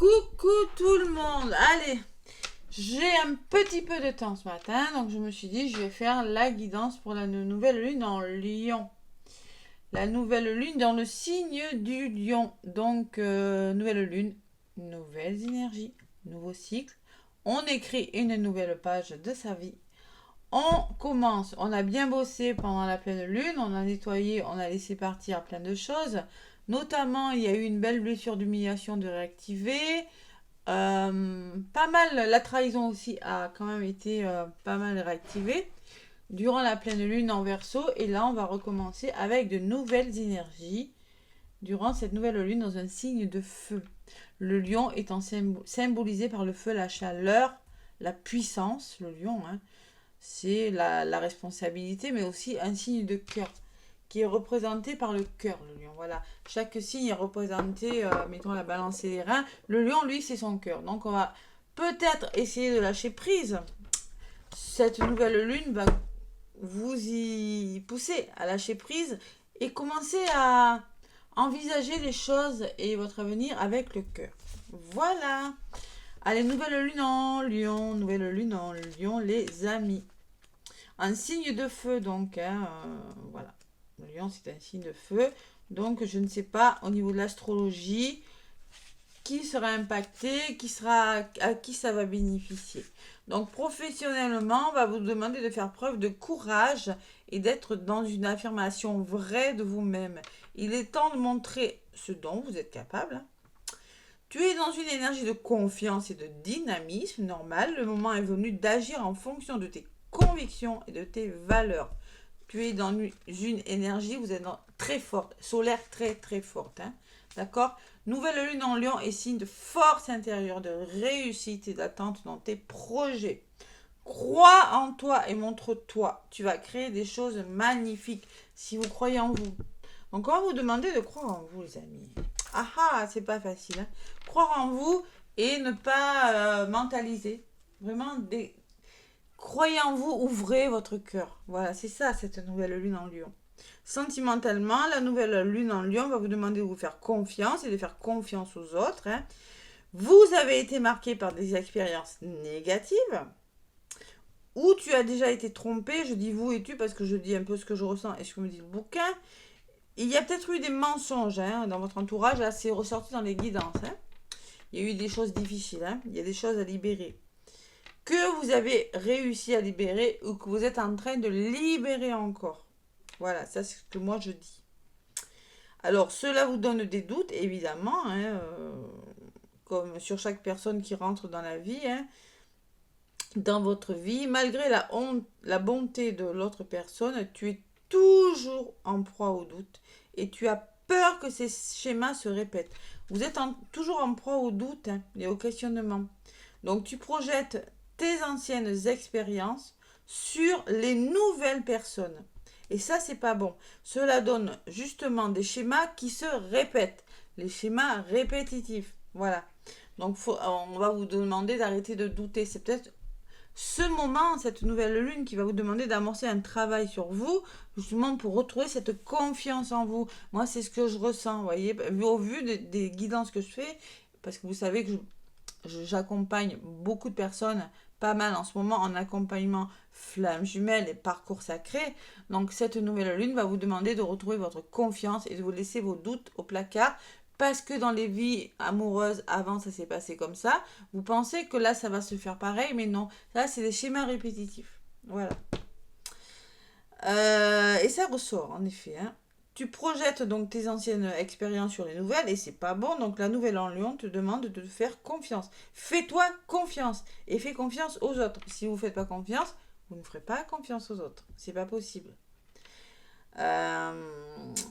Coucou tout le monde. Allez, j'ai un petit peu de temps ce matin, donc je me suis dit je vais faire la guidance pour la nouvelle lune en Lion. La nouvelle lune dans le signe du Lion. Donc, nouvelle lune, nouvelles énergies, nouveau cycle. On écrit une nouvelle page de sa vie. On commence, on a bien bossé pendant la pleine lune, on a nettoyé, on a laissé partir plein de choses. Notamment, il y a eu une belle blessure d'humiliation de réactiver. Pas mal, la trahison aussi a quand même été pas mal réactivée durant la pleine lune en Verseau. Et là, on va recommencer avec de nouvelles énergies durant cette nouvelle lune dans un signe de feu. Le lion étant symbolisé par le feu, la chaleur, la puissance, le lion, hein, c'est la responsabilité, mais aussi un signe de cœur qui est représenté par le cœur, le lion. Voilà, chaque signe est représenté, mettons la balance et les reins. Le lion, lui, c'est son cœur. Donc, on va peut-être essayer de lâcher prise. Cette nouvelle lune va vous y pousser à lâcher prise et commencer à envisager les choses et votre avenir avec le cœur. Voilà. Allez, nouvelle lune en Lion, nouvelle lune en Lion, les amis. Un signe de feu, donc, hein, voilà. Le lion, c'est un signe de feu. Donc, je ne sais pas, au niveau de l'astrologie, qui sera impacté, à qui ça va bénéficier. Donc, professionnellement, on va vous demander de faire preuve de courage et d'être dans une affirmation vraie de vous-même. Il est temps de montrer ce dont vous êtes capable. Tu es dans une énergie de confiance et de dynamisme normal. Le moment est venu d'agir en fonction de tes convictions et de tes valeurs. Tu es dans une énergie, vous êtes très forte, solaire très très forte. Hein, d'accord? Nouvelle lune en Lion est signe de force intérieure, de réussite et d'attente dans tes projets. Crois en toi et montre-toi. Tu vas créer des choses magnifiques si vous croyez en vous. Donc, on va vous demander de croire en vous, les amis. Ah ah, c'est pas facile. Hein. Croire en vous et ne pas mentaliser. Vraiment, croyez en vous, ouvrez votre cœur. Voilà, c'est ça, cette nouvelle lune en Lion. Sentimentalement, la nouvelle lune en Lion va vous demander de vous faire confiance et de faire confiance aux autres. Hein. Vous avez été marqué par des expériences négatives ou tu as déjà été trompé. Je dis vous et tu parce que je dis un peu ce que je ressens et ce que me dit le bouquin. Il y a peut-être eu des mensonges hein, dans votre entourage. Là, c'est ressorti dans les guidances. Hein. Il y a eu des choses difficiles. Hein. Il y a des choses à libérer. Que vous avez réussi à libérer ou que vous êtes en train de libérer encore. Voilà, ça c'est ce que moi je dis. Alors, cela vous donne des doutes, évidemment, hein, comme sur chaque personne qui rentre dans la vie, hein, dans votre vie. Malgré la bonté de l'autre personne, tu es toujours en proie au doute et tu as peur que ces schémas se répètent. Vous êtes toujours en proie au doute hein, et au questionnement. Donc, tu projettes tes anciennes expériences sur les nouvelles personnes. Et ça, c'est pas bon. Cela donne justement des schémas qui se répètent. Les schémas répétitifs. Voilà. Donc, on va vous demander d'arrêter de douter. C'est peut-être ce moment, cette nouvelle lune qui va vous demander d'amorcer un travail sur vous, justement pour retrouver cette confiance en vous. Moi, c'est ce que je ressens, vous voyez, au vu des guidances que je fais, parce que vous savez que j'accompagne beaucoup de personnes, pas mal en ce moment, en accompagnement flamme jumelle et parcours sacré. Donc, cette nouvelle lune va vous demander de retrouver votre confiance et de vous laisser vos doutes au placard. Parce que dans les vies amoureuses, avant, ça s'est passé comme ça. Vous pensez que là, ça va se faire pareil, mais non. Là, c'est des schémas répétitifs. Voilà. Et ça ressort, en effet. Hein. Tu projettes donc tes anciennes expériences sur les nouvelles et c'est pas bon. Donc, la nouvelle en Lion te demande de te faire confiance. Fais-toi confiance et fais confiance aux autres. Si vous ne faites pas confiance, vous ne ferez pas confiance aux autres. C'est pas possible.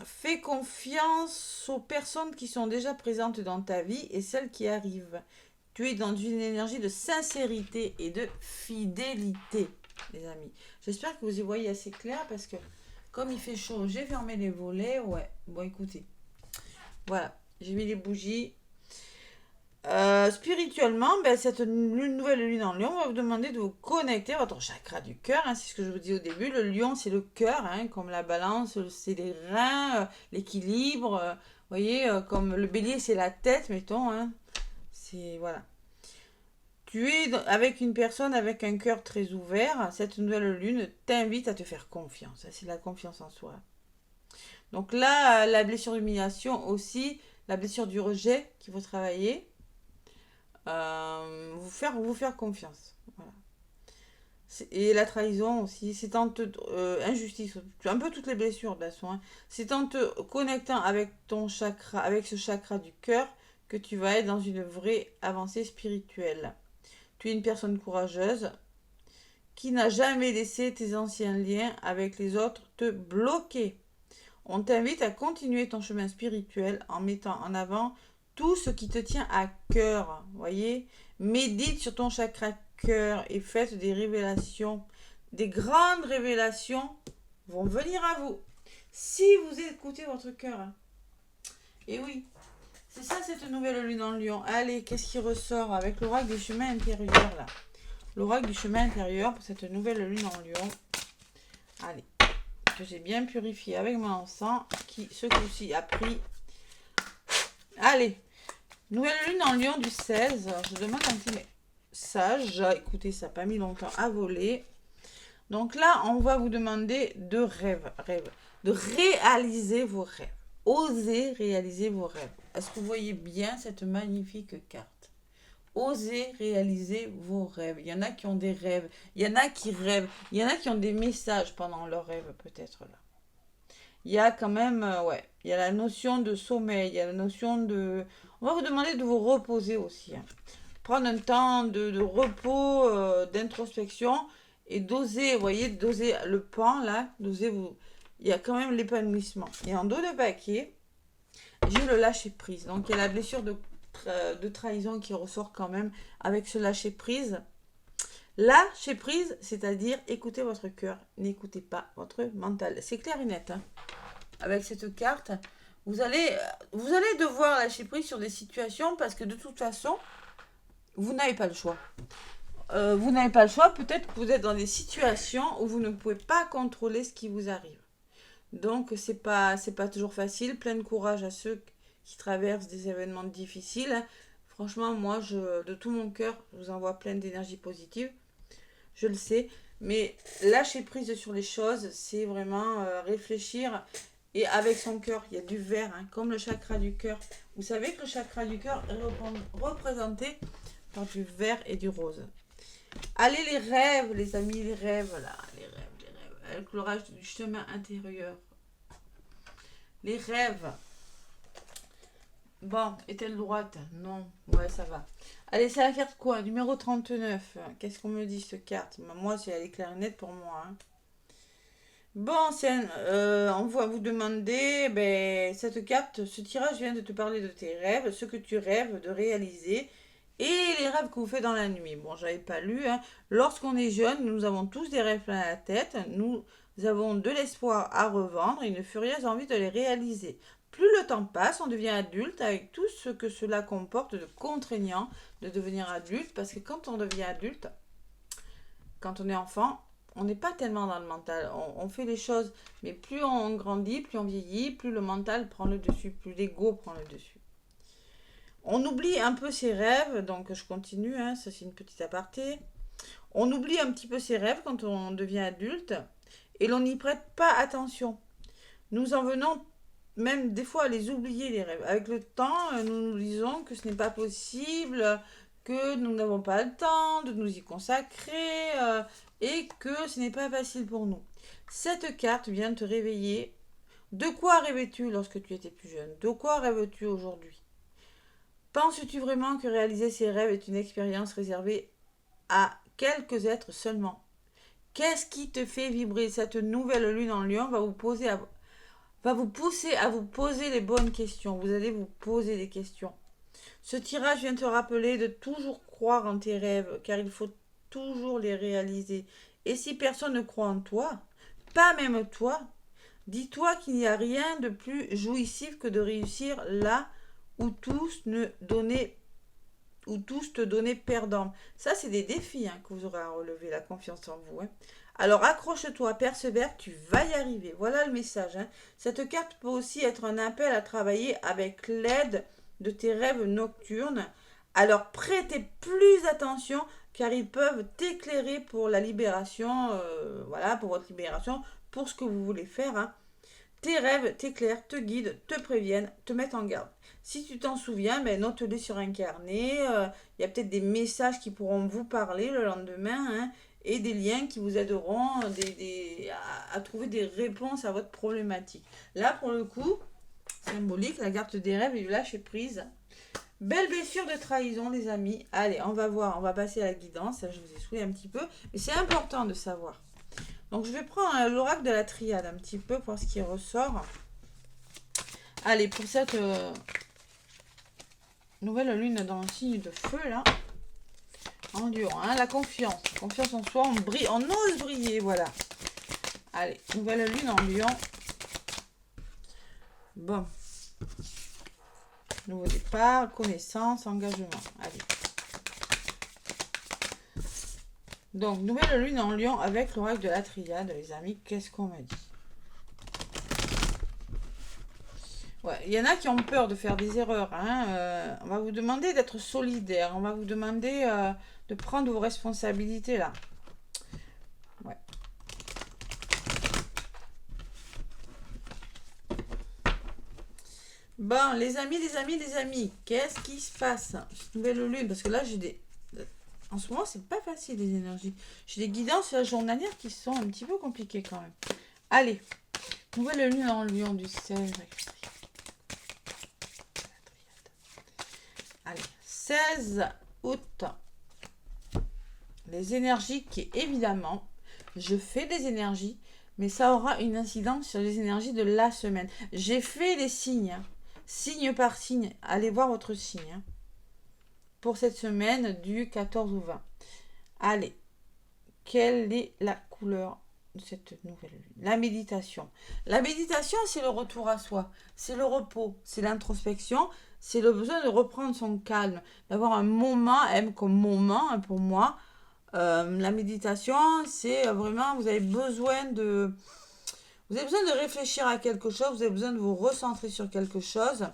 Fais confiance aux personnes qui sont déjà présentes dans ta vie et celles qui arrivent. Tu es dans une énergie de sincérité et de fidélité, les amis. J'espère que vous y voyez assez clair parce que comme il fait chaud, j'ai fermé les volets. Ouais, bon écoutez. Voilà, j'ai mis les bougies. Spirituellement, cette nouvelle lune en Lion va vous demander de vous connecter à votre chakra du cœur. Hein, c'est ce que je vous dis au début. Le lion, c'est le cœur, hein, comme la balance, c'est les reins, l'équilibre. Vous voyez, comme le bélier, c'est la tête, mettons. Hein, C'est, voilà. Tu es avec une personne avec un cœur très ouvert. Cette nouvelle lune t'invite à te faire confiance. C'est la confiance en soi. Donc là, la blessure d'humiliation aussi, la blessure du rejet qu'il faut travailler. Vous faire confiance. Voilà. Et la trahison aussi, c'est en te injustice, un peu toutes les blessures de la soin. C'est en te connectant avec ton chakra, avec ce chakra du cœur, que tu vas être dans une vraie avancée spirituelle. Tu es une personne courageuse qui n'a jamais laissé tes anciens liens avec les autres te bloquer. On t'invite à continuer ton chemin spirituel en mettant en avant tout ce qui te tient à cœur. Voyez, médite sur ton chakra cœur et faites des révélations. Des grandes révélations vont venir à vous si vous écoutez votre cœur. Et oui, c'est ça cette nouvelle lune en Lion. Allez, qu'est-ce qui ressort avec l'oracle du chemin intérieur là? L'oracle du chemin intérieur pour cette nouvelle lune en Lion. Allez, que j'ai bien purifié avec mon encens qui ce coup-ci a pris. Allez, nouvelle lune en Lion du 16. Je demande un petit message. Écoutez, ça n'a pas mis longtemps à voler. Donc là, on va vous demander de de réaliser vos rêves. Osez réaliser vos rêves. Est-ce que vous voyez bien cette magnifique carte? Osez réaliser vos rêves. Il y en a qui ont des rêves. Il y en a qui rêvent. Il y en a qui ont des messages pendant leurs rêves, peut-être là. Il y a quand même, ouais, il y a la notion de sommeil. Il y a la notion de... On va vous demander de vous reposer aussi. Hein. Prendre un temps de repos, d'introspection et d'oser, vous voyez, d'oser le pan là, d'oser vous... Il y a quand même l'épanouissement. Et en dos de paquet, j'ai le lâcher prise. Donc il y a la blessure de trahison qui ressort quand même avec ce lâcher prise. Lâcher prise, c'est-à-dire écoutez votre cœur, n'écoutez pas votre mental. C'est clair et net. Hein. Avec cette carte, vous allez devoir lâcher prise sur des situations parce que de toute façon, vous n'avez pas le choix. Vous n'avez pas le choix, peut-être que vous êtes dans des situations où vous ne pouvez pas contrôler ce qui vous arrive. Donc, c'est pas toujours facile. Plein de courage à ceux qui traversent des événements difficiles. Franchement, moi, de tout mon cœur, je vous envoie plein d'énergie positive. Je le sais. Mais lâcher prise sur les choses, c'est vraiment réfléchir. Et avec son cœur, il y a du vert, hein, comme le chakra du cœur. Vous savez que le chakra du cœur est représenté par du vert et du rose. Allez, les rêves, les amis, les rêves, là, les rêves. Avec l'orage du chemin intérieur. Les rêves. Bon, est-elle droite? Non. Ouais, ça va. Allez, c'est la carte quoi? Numéro 39. Qu'est-ce qu'on me dit, cette carte? Moi, elle est claire et nette pour moi. Hein. Bon, on va vous demander, cette carte, ce tirage vient de te parler de tes rêves, ce que tu rêves de réaliser et les rêves que vous faites dans la nuit. Bon, j'avais pas lu. Hein. Lorsqu'on est jeune, nous avons tous des rêves plein la tête. Nous avons de l'espoir à revendre et une furieuse envie de les réaliser. Plus le temps passe, on devient adulte avec tout ce que cela comporte de contraignant de devenir adulte. Parce que quand on devient adulte, quand on est enfant, on n'est pas tellement dans le mental. On fait les choses, mais plus on grandit, plus on vieillit, plus le mental prend le dessus, plus l'ego prend le dessus. On oublie un peu ses rêves, donc je continue, hein, ça c'est une petite aparté. On oublie un petit peu ses rêves quand on devient adulte et l'on n'y prête pas attention. Nous en venons même des fois à les oublier, les rêves. Avec le temps, nous nous disons que ce n'est pas possible, que nous n'avons pas le temps de nous y consacrer et que ce n'est pas facile pour nous. Cette carte vient te réveiller. De quoi rêvais-tu lorsque tu étais plus jeune? De quoi rêves-tu aujourd'hui? Penses-tu vraiment que réaliser ces rêves est une expérience réservée à quelques êtres seulement? Qu'est-ce qui te fait vibrer? Cette nouvelle lune en Lion va vous pousser à vous poser les bonnes questions. Vous allez vous poser des questions. Ce tirage vient te rappeler de toujours croire en tes rêves, car il faut toujours les réaliser. Et si personne ne croit en toi, pas même toi, dis-toi qu'il n'y a rien de plus jouissif que de réussir là où tous te donnaient perdant. Ça, c'est des défis que vous aurez à relever, la confiance en vous. Hein. Alors, accroche-toi, persévère, tu vas y arriver. Voilà le message. Hein. Cette carte peut aussi être un appel à travailler avec l'aide de tes rêves nocturnes Alors prêtez plus attention car ils peuvent t'éclairer pour la libération, voilà, pour votre libération, pour ce que vous voulez faire, hein. Tes rêves t'éclairent, te guident, te préviennent, te mettent en garde. Si tu t'en souviens, ben, note-le sur un carnet. Il y a peut-être des messages qui pourront vous parler le lendemain, hein, et des liens qui vous aideront à trouver des réponses à votre problématique. Là, pour le coup, symbolique, la carte des rêves et du lâcher prise. Belle blessure de trahison, les amis. Allez, on va voir, on va passer à la guidance. Là, je vous ai saoulé un petit peu, mais c'est important de savoir. Donc, je vais prendre l'oracle de la triade un petit peu pour ce qui ressort. Allez, pour cette nouvelle lune dans le signe de feu, là, en lion, hein, la confiance. Confiance en soi, on brille, on ose briller, voilà. Allez, nouvelle lune en lion. Bon. Nouveau départ, connaissance, engagement. Allez. Donc, nouvelle lune en lion avec l'oracle de la triade, les amis. Qu'est-ce qu'on m'a dit? Ouais, il y en a qui ont peur de faire des erreurs, hein. On va vous demander d'être solidaire. On va vous demander de prendre vos responsabilités, là. Ouais. Bon, les amis, qu'est-ce qui se passe? Nouvelle lune, parce que là, j'ai des... En ce moment, c'est pas facile, les énergies. J'ai des guidances journalières qui sont un petit peu compliquées, quand même. Allez, nouvelle lune en lion du 16. Allez, 16 août. Les énergies qui, évidemment, je fais des énergies, mais ça aura une incidence sur les énergies de la semaine. J'ai fait les signes, hein. Signe par signe. Allez voir votre signe, hein, pour cette semaine du 14 au 20. Allez, quelle est la couleur de cette nouvelle lune? La méditation. La méditation, c'est le retour à soi, c'est le repos, c'est l'introspection, c'est le besoin de reprendre son calme, d'avoir un moment, même comme moment, hein, pour moi. La méditation, c'est vraiment, vous avez besoin de réfléchir à quelque chose, vous avez besoin de vous recentrer sur quelque chose.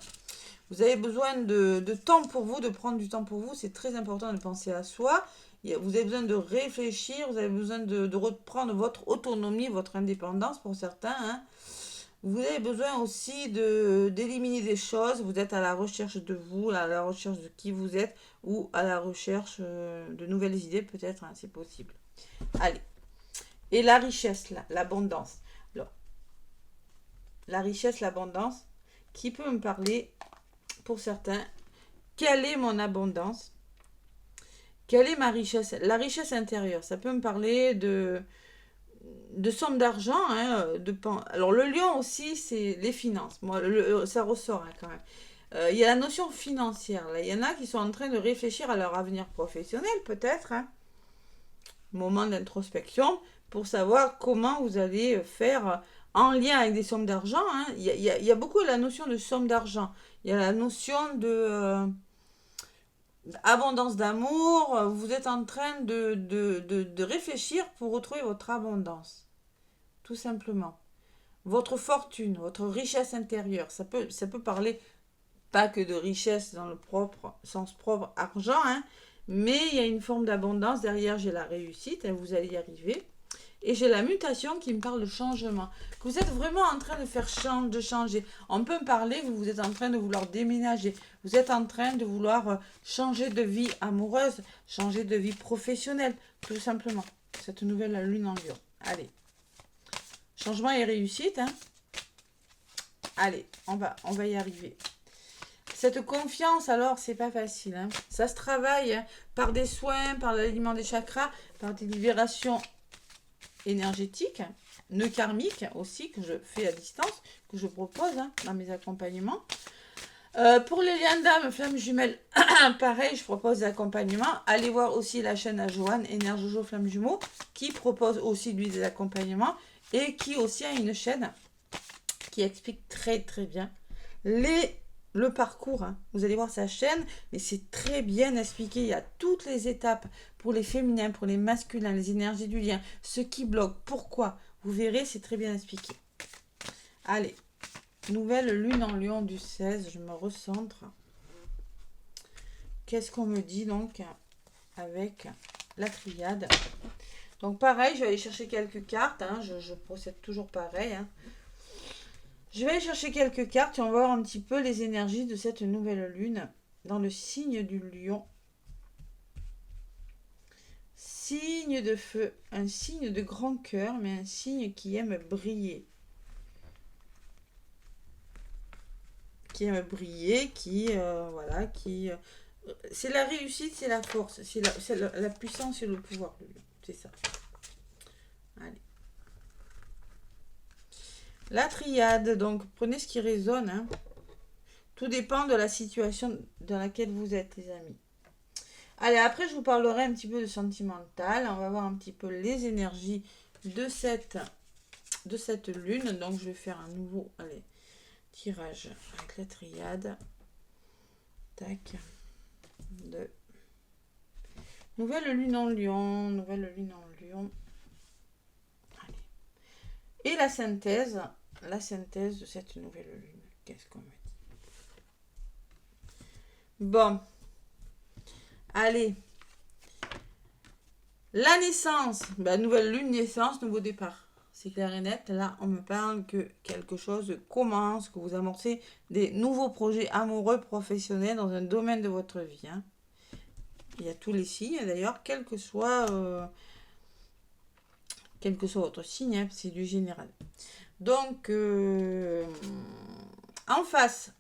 Vous avez besoin de temps pour vous, de prendre du temps pour vous. C'est très important de penser à soi. Vous avez besoin de réfléchir, vous avez besoin de reprendre votre autonomie, votre indépendance pour certains, hein. Vous avez besoin aussi d'éliminer des choses. Vous êtes à la recherche de vous, à la recherche de qui vous êtes, ou à la recherche de nouvelles idées, peut-être, hein, c'est possible. Allez. Et la richesse, l'abondance. Alors, la richesse, l'abondance, qui peut me parler pour certains? Quelle est mon abondance? Quelle est ma richesse? La richesse intérieure, ça peut me parler de somme d'argent, hein, alors le lion aussi, c'est les finances. Moi, ça ressort, hein, quand même. Il y a la notion financière. Là, il y en a qui sont en train de réfléchir à leur avenir professionnel, peut-être, hein. Moment d'introspection pour savoir comment vous allez faire en lien avec des sommes d'argent, hein. Il y a beaucoup la notion de somme d'argent. Il y a la notion de abondance d'amour. Vous êtes en train de réfléchir pour retrouver votre abondance. Tout simplement. Votre fortune, votre richesse intérieure. Ça peut parler pas que de richesse dans le sens propre argent, hein, mais il y a une forme d'abondance. Derrière, j'ai la réussite, hein, vous allez y arriver. Et j'ai la mutation qui me parle de changement. Que vous êtes vraiment en train de changer. On peut me parler que vous êtes en train de vouloir déménager. Vous êtes en train de vouloir changer de vie amoureuse, changer de vie professionnelle, tout simplement. Cette nouvelle lune en lion. Allez. Changement et réussite, hein. Allez, on va y arriver. Cette confiance, alors, c'est pas facile, hein. Ça se travaille, hein, par des soins, par l'alignement des chakras, par des libérations énergétiques, nœuds karmiques aussi, que je fais à distance, que je propose, hein, dans mes accompagnements. Pour les liens d'âme, flammes jumelles, pareil, je propose des accompagnements. Allez voir aussi la chaîne à Joanne, Énerjojo Flamme Jumeau, qui propose aussi lui des accompagnements et qui aussi a une chaîne qui explique très très bien le parcours, hein. Vous allez voir sa chaîne, mais c'est très bien expliqué. Il y a toutes les étapes pour les féminins, pour les masculins, les énergies du lien, ce qui bloque, pourquoi. Vous verrez, c'est très bien expliqué. Allez, nouvelle lune en lion du 16, je me recentre. qu'est-ce qu'on me dit donc avec la triade? Donc pareil, je vais aller chercher quelques cartes. Hein, je procède toujours pareil. Hein. Je vais aller chercher quelques cartes et on va voir un petit peu les énergies de cette nouvelle lune dans le signe du lion. Signe de feu, un signe de grand cœur, mais un signe qui aime briller. Qui aime briller, voilà, c'est la réussite, c'est la force, c'est la puissance et le pouvoir. C'est ça. Allez. La triade, donc prenez ce qui résonne. Hein. Tout dépend de la situation dans laquelle vous êtes, les amis. Allez, après, je vous parlerai un petit peu de sentimental. On va voir un petit peu les énergies de cette lune. Donc, je vais faire un nouveau tirage avec la triade. Tac. Nouvelle lune en lion. Nouvelle lune en lion. Allez. Et la synthèse de cette nouvelle lune. Qu'est-ce qu'on me dit? Bon. Allez. La naissance. Nouvelle lune, naissance, nouveau départ. C'est clair et net. Là, on me parle que quelque chose commence, que vous amorcez des nouveaux projets amoureux, professionnels dans un domaine de votre vie. Hein. Il y a tous les signes, d'ailleurs, quel que soit votre signe, hein, c'est du général. Donc, en face,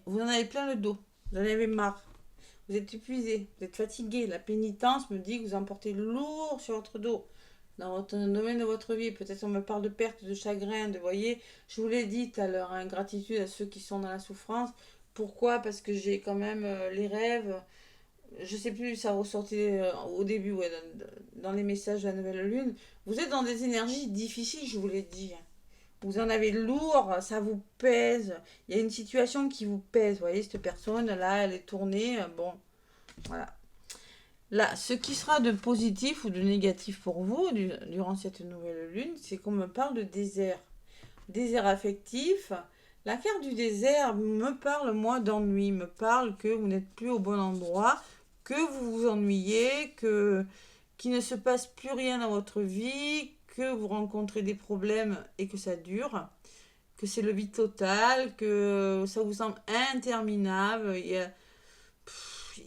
vous en avez plein le dos. Vous en avez marre. Vous êtes épuisé, vous êtes fatigué. La pénitence me dit que vous en portez lourd sur votre dos. Dans votre domaine de votre vie, peut-être on me parle de perte, de chagrin, vous voyez, je vous l'ai dit tout à l'heure, ingratitude à ceux qui sont dans la souffrance. Pourquoi? Parce que j'ai quand même les rêves. Je sais plus, ça ressortait au début, ouais, dans les messages de la nouvelle lune. Vous êtes dans des énergies difficiles, je vous l'ai dit. Vous en avez lourd, ça vous pèse. Il y a une situation qui vous pèse. Vous voyez, cette personne-là, elle est tournée. Bon, voilà. Là, ce qui sera de positif ou de négatif pour vous durant cette nouvelle lune, c'est qu'on me parle de désert. Désert affectif. La carte du désert me parle, moi, d'ennui. Me parle que vous n'êtes plus au bon endroit, que vous vous ennuyez, qu'il ne se passe plus rien dans votre vie, que vous rencontrez des problèmes et que ça dure, que c'est le vide total, que ça vous semble interminable, il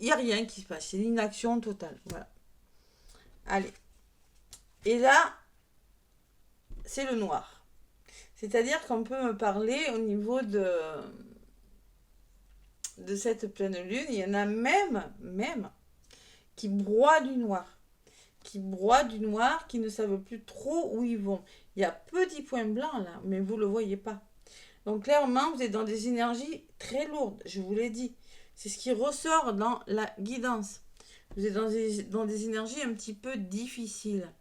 n'y a rien qui se passe, c'est l'inaction totale. Voilà. Allez. Et là, c'est le noir. C'est-à-dire qu'on peut me parler au niveau de cette pleine lune, il y en a même qui broient du noir. Qui ne savent plus trop où ils vont. Il y a petit point blanc là, mais vous ne le voyez pas. Donc clairement, vous êtes dans des énergies très lourdes, je vous l'ai dit. C'est ce qui ressort dans la guidance. Vous êtes dans des énergies un petit peu difficiles.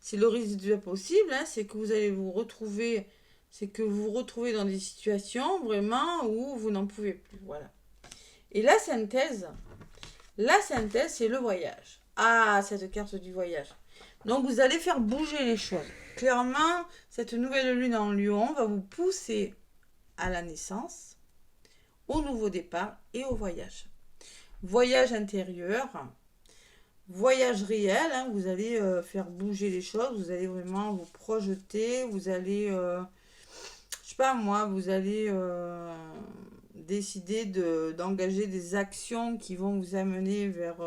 C'est le risque du possible, hein, c'est que vous allez vous retrouver, dans des situations vraiment où vous n'en pouvez plus. Voilà. Et la synthèse, c'est le voyage. Ah, cette carte du voyage. Donc, vous allez faire bouger les choses. Clairement, cette nouvelle lune en lion va vous pousser à la naissance, au nouveau départ et au voyage. Voyage intérieur, voyage réel. Hein, vous allez faire bouger les choses. Vous allez vraiment vous projeter. Vous allez, je sais pas moi, vous allez décider d'engager des actions qui vont vous amener vers...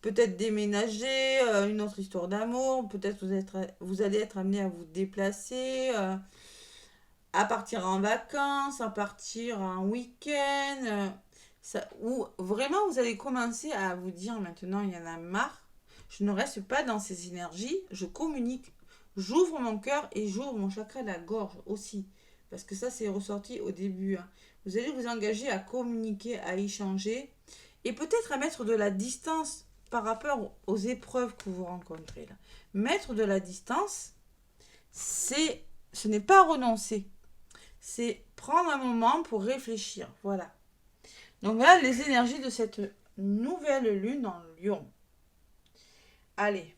peut-être déménager, une autre histoire d'amour, peut-être vous allez être amené à vous déplacer, à partir en vacances, à partir en week-end, ou vraiment vous allez commencer à vous dire maintenant il y en a marre, je ne reste pas dans ces énergies, je communique, j'ouvre mon cœur et j'ouvre mon chakra de la gorge aussi, parce que ça c'est ressorti au début. Hein. Vous allez vous engager à communiquer, à échanger, et peut-être à mettre de la distance par rapport aux épreuves que vous rencontrez. Là. Mettre de la distance, ce n'est pas renoncer. C'est prendre un moment pour réfléchir. Voilà. Donc voilà les énergies de cette nouvelle lune en lion. Allez.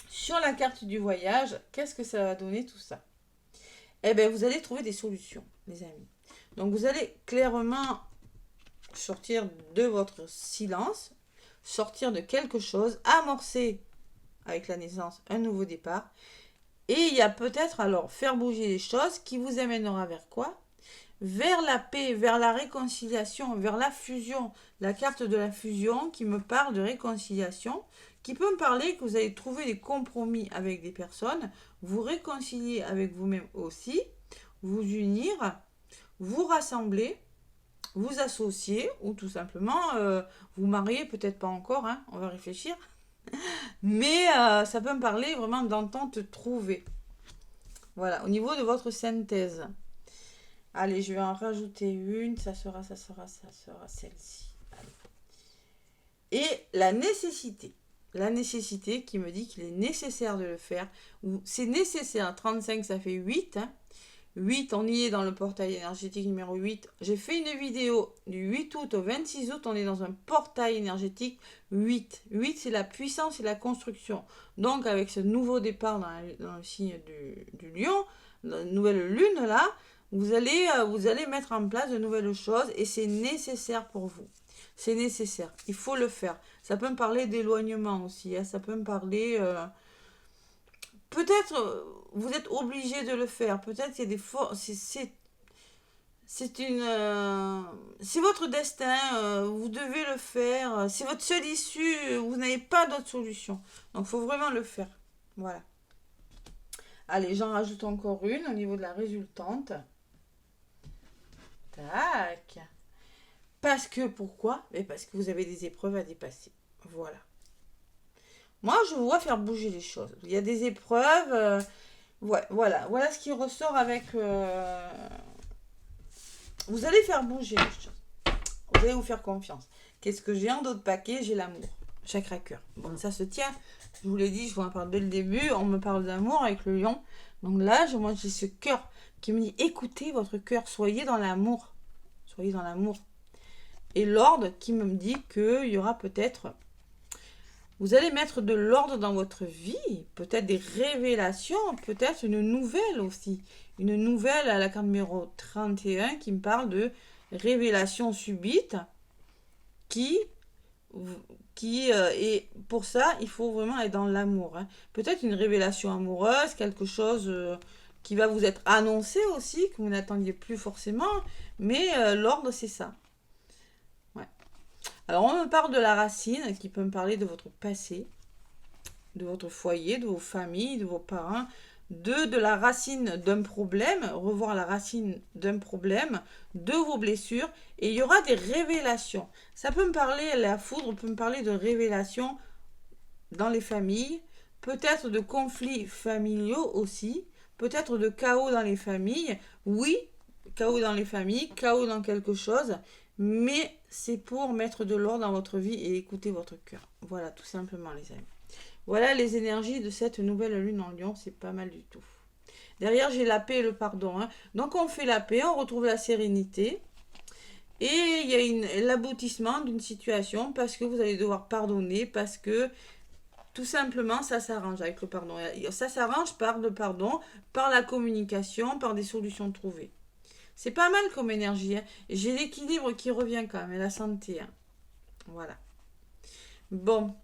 Sur la carte du voyage, qu'est-ce que ça va donner tout ça? Eh bien, vous allez trouver des solutions, les amis. Donc vous allez clairement sortir de votre silence, sortir de quelque chose, amorcer avec la naissance un nouveau départ. Et il y a peut-être alors faire bouger les choses qui vous amènera vers quoi? Vers la paix, vers la réconciliation, vers la fusion. La carte de la fusion qui me parle de réconciliation, qui peut me parler que vous allez trouver des compromis avec des personnes, vous réconcilier avec vous-même aussi, vous unir, vous rassembler, vous associer ou tout simplement vous marier, peut-être pas encore, hein, on va réfléchir. Mais ça peut me parler vraiment d'entente trouvée. Voilà, au niveau de votre synthèse. Allez, je vais en rajouter une. Ça sera celle-ci. Et la nécessité. La nécessité qui me dit qu'il est nécessaire de le faire. Ou c'est nécessaire. 35, ça fait 8. Hein. 8, on y est dans le portail énergétique numéro 8. J'ai fait une vidéo du 8 août au 26 août. On est dans un portail énergétique 8. 8, c'est la puissance et la construction. Donc, avec ce nouveau départ dans le signe du lion, la nouvelle lune là, vous allez mettre en place de nouvelles choses et c'est nécessaire pour vous. C'est nécessaire. Il faut le faire. Ça peut me parler d'éloignement aussi. Hein. Ça peut me parler... peut-être vous êtes obligé de le faire. Peut-être qu'il y a des forces... c'est votre destin. Vous devez le faire. C'est votre seule issue. Vous n'avez pas d'autre solution. Donc, il faut vraiment le faire. Voilà. Allez, j'en rajoute encore une au niveau de la résultante. Tac. Parce que, pourquoi? Mais parce que vous avez des épreuves à dépasser. Voilà. Moi, je vous vois faire bouger les choses. Il y a des épreuves. Ouais, voilà. Voilà ce qui ressort avec... Vous allez faire bouger les choses. Vous allez vous faire confiance. Qu'est-ce que j'ai en d'autres paquets? J'ai l'amour. Chakra cœur. Bon, ça se tient. Je vous l'ai dit, je vous en parle dès le début. On me parle d'amour avec le lion. Donc là, moi, j'ai ce cœur qui me dit, écoutez votre cœur, soyez dans l'amour. Soyez dans l'amour. Et l'ordre qui me dit qu'il y aura peut-être... Vous allez mettre de l'ordre dans votre vie. Peut-être des révélations. Peut-être une nouvelle aussi. Une nouvelle à la carte numéro 31 qui me parle de révélation subite et pour ça, il faut vraiment être dans l'amour. Hein. Peut-être une révélation amoureuse, quelque chose qui va vous être annoncé aussi, que vous n'attendiez plus forcément, mais l'ordre, c'est ça. Ouais. Alors, on me parle de la racine, qui peut me parler de votre passé, de votre foyer, de vos familles, de vos parents, de la racine d'un problème, revoir la racine d'un problème, de vos blessures, et il y aura des révélations. Ça peut me parler, la foudre peut me parler de révélations dans les familles, peut-être de conflits familiaux aussi, peut-être de chaos dans les familles. Oui, chaos dans les familles, chaos dans quelque chose, mais c'est pour mettre de l'ordre dans votre vie et écouter votre cœur. Voilà, tout simplement les amis. Voilà les énergies de cette nouvelle lune en lion, c'est pas mal du tout. Derrière, j'ai la paix et le pardon. Hein. Donc, on fait la paix, on retrouve la sérénité. Et il y a l'aboutissement d'une situation parce que vous allez devoir pardonner, parce que tout simplement, ça s'arrange avec le pardon. Ça s'arrange par le pardon, par la communication, par des solutions trouvées. C'est pas mal comme énergie. Hein. J'ai l'équilibre qui revient quand même, et la santé. Hein. Voilà. Bon.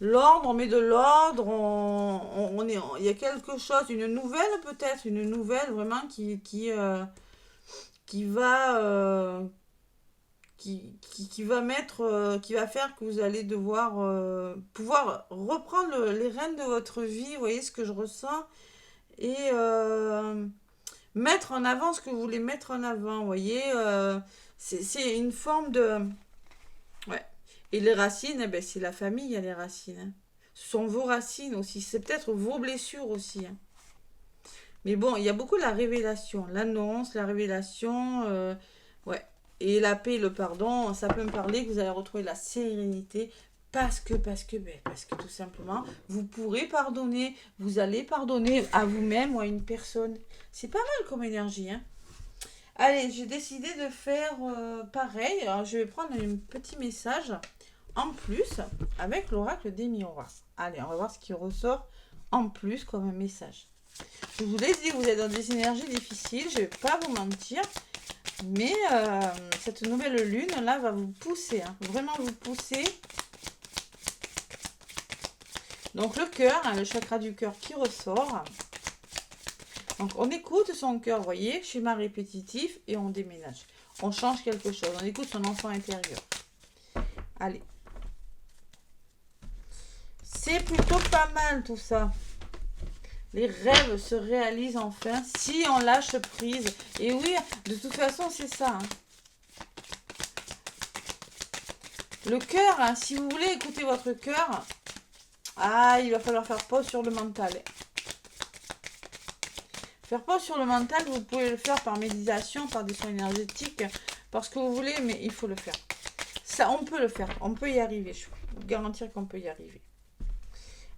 L'ordre, on met de l'ordre, il y a quelque chose, une nouvelle peut-être, une nouvelle vraiment qui va mettre, qui va faire que vous allez devoir pouvoir reprendre les rênes de votre vie, vous voyez ce que je ressens, et mettre en avant ce que vous voulez mettre en avant, vous voyez, c'est une forme de... Ouais. Et les racines, eh ben, c'est la famille, il y a les racines. Hein. Ce sont vos racines aussi. C'est peut-être vos blessures aussi. Hein. Mais bon, il y a beaucoup de la révélation. L'annonce, la révélation. Ouais. Et la paix, le pardon, ça peut me parler que vous allez retrouver la sérénité. Parce que tout simplement, vous pourrez pardonner. Vous allez pardonner à vous-même ou à une personne. C'est pas mal comme énergie. Hein. Allez, j'ai décidé de faire pareil. Alors, je vais prendre un petit message en plus avec l'oracle des miroirs. Allez, on va voir ce qui ressort en plus comme un message. Je vous l'ai dit, vous êtes dans des énergies difficiles, je ne vais pas vous mentir. Mais cette nouvelle lune là va vous pousser, hein, vraiment vous pousser. Donc le cœur, hein, le chakra du cœur qui ressort. Donc on écoute son cœur, vous voyez, schéma répétitif et on déménage. On change quelque chose, on écoute son enfant intérieur. Allez. C'est plutôt pas mal tout ça. Les rêves se réalisent enfin si on lâche prise. Et oui, de toute façon, c'est ça. Hein. Le cœur, hein, si vous voulez écouter votre cœur, il va falloir faire pause sur le mental. Faire pause sur le mental, vous pouvez le faire par méditation, par des soins énergétiques, parce que vous voulez, mais il faut le faire. Ça, on peut le faire, on peut y arriver. Je peux vous garantir qu'on peut y arriver.